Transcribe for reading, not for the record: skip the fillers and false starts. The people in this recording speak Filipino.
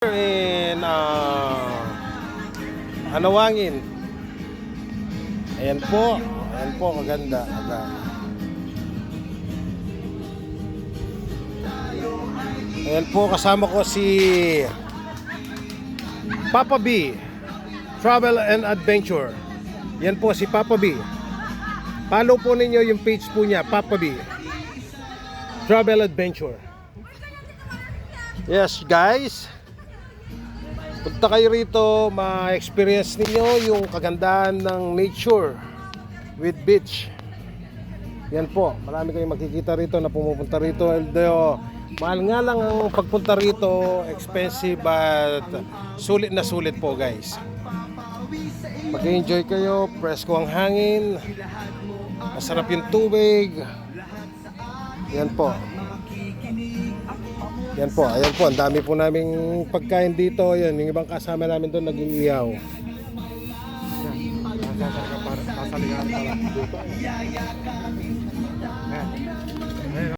In Anawangin. Ayan po kaganda. Ayan po, kasama ko si Papa B Travel and Adventure. Yan po si Papa B. Follow po ninyo yung page po niya, Papa B Travel Adventure. Yes guys, punta kayo rito, ma-experience ninyo yung kagandahan ng nature with beach. Yan po, marami kayong makikita rito na pumupunta rito. Although mahal nga lang ang pagpunta rito, expensive, but sulit na sulit po guys. Mag-enjoy kayo, presko ang hangin, masarap yung tubig. Yan po. Yan po, ayan po, ang dami po naming pagkain dito. Yan, yung ibang kasama namin doon naging ihaw. Yan,